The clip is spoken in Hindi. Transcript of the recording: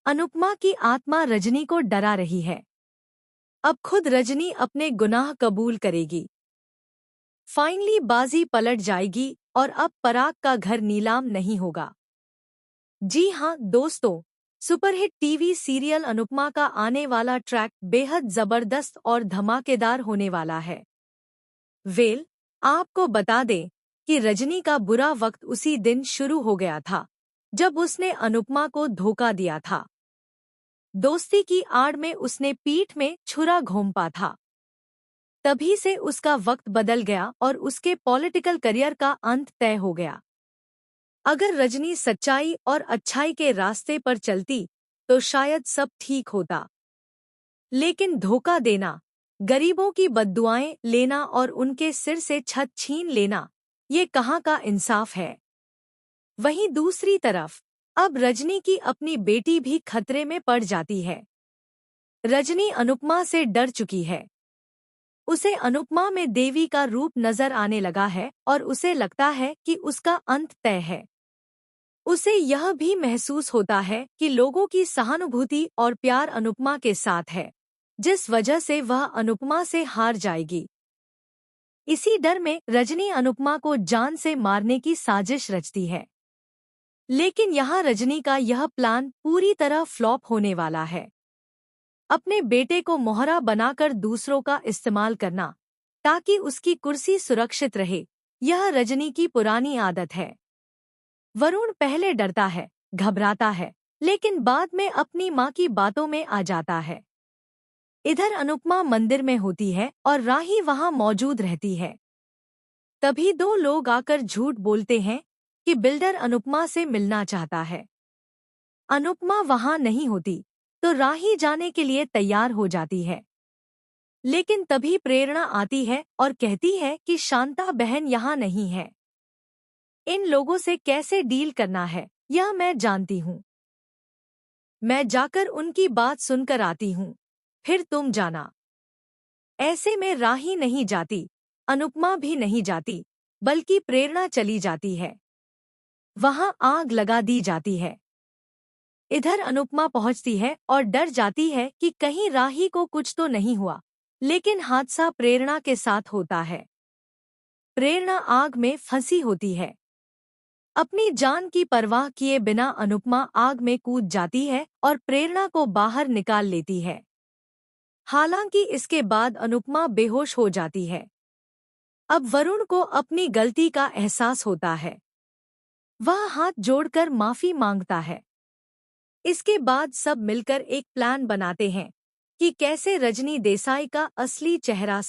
अनुपमा की आत्मा रजनी को डरा रही है। अब खुद रजनी अपने गुनाह कबूल करेगी। फाइनली बाजी पलट जाएगी और अब पराग का घर नीलाम नहीं होगा। जी हाँ दोस्तों, सुपरहिट टीवी सीरियल अनुपमा का आने वाला ट्रैक बेहद जबरदस्त और धमाकेदार होने वाला है। आपको बता दें कि रजनी का बुरा वक्त उसी दिन शुरू हो गया था जब उसने अनुपमा को धोखा दिया था। दोस्ती की आड़ में उसने पीठ में छुरा घोंपा था। तभी से उसका वक्त बदल गया और उसके पॉलिटिकल करियर का अंत तय हो गया। अगर रजनी सच्चाई और अच्छाई के रास्ते पर चलती तो शायद सब ठीक होता। लेकिन धोखा देना, गरीबों की बद्दुआएं लेना और उनके सिर से छत छीन लेना, ये कहाँ का इंसाफ है। वहीं दूसरी तरफ अब रजनी की अपनी बेटी भी खतरे में पड़ जाती है। रजनी अनुपमा से डर चुकी है। उसे अनुपमा में देवी का रूप नजर आने लगा है और उसे लगता है कि उसका अंत तय है। उसे यह भी महसूस होता है कि लोगों की सहानुभूति और प्यार अनुपमा के साथ है, जिस वजह से वह अनुपमा से हार जाएगी। इसी डर में रजनी अनुपमा को जान से मारने की साजिश रचती है। लेकिन यहाँ रजनी का यह प्लान पूरी तरह फ्लॉप होने वाला है। अपने बेटे को मोहरा बनाकर दूसरों का इस्तेमाल करना ताकि उसकी कुर्सी सुरक्षित रहे, यह रजनी की पुरानी आदत है। वरुण पहले डरता है, घबराता है, लेकिन बाद में अपनी माँ की बातों में आ जाता है। इधर अनुपमा मंदिर में होती है और राही वहां मौजूद रहती है। तभी दो लोग आकर झूठ बोलते हैं कि बिल्डर अनुपमा से मिलना चाहता है। अनुपमा वहां नहीं होती तो राही जाने के लिए तैयार हो जाती है। लेकिन तभी प्रेरणा आती है और कहती है कि शांता बहन यहाँ नहीं है। इन लोगों से कैसे डील करना है यह मैं जानती हूँ। मैं जाकर उनकी बात सुनकर आती हूँ, फिर तुम जाना। ऐसे में राही नहीं जाती, अनुपमा भी नहीं जाती, बल्कि प्रेरणा चली जाती है। वहां आग लगा दी जाती है। इधर अनुपमा पहुंचती है और डर जाती है कि कहीं राही को कुछ तो नहीं हुआ, लेकिन हादसा प्रेरणा के साथ होता है। प्रेरणा आग में फंसी होती है। अपनी जान की परवाह किए बिना अनुपमा आग में कूद जाती है और प्रेरणा को बाहर निकाल लेती है। हालांकि इसके बाद अनुपमा बेहोश हो जाती है। अब वरुण को अपनी गलती का एहसास होता है। वह हाथ जोड़कर माफी मांगता है। इसके बाद सब मिलकर एक प्लान बनाते हैं कि कैसे रजनी देसाई का असली चेहरा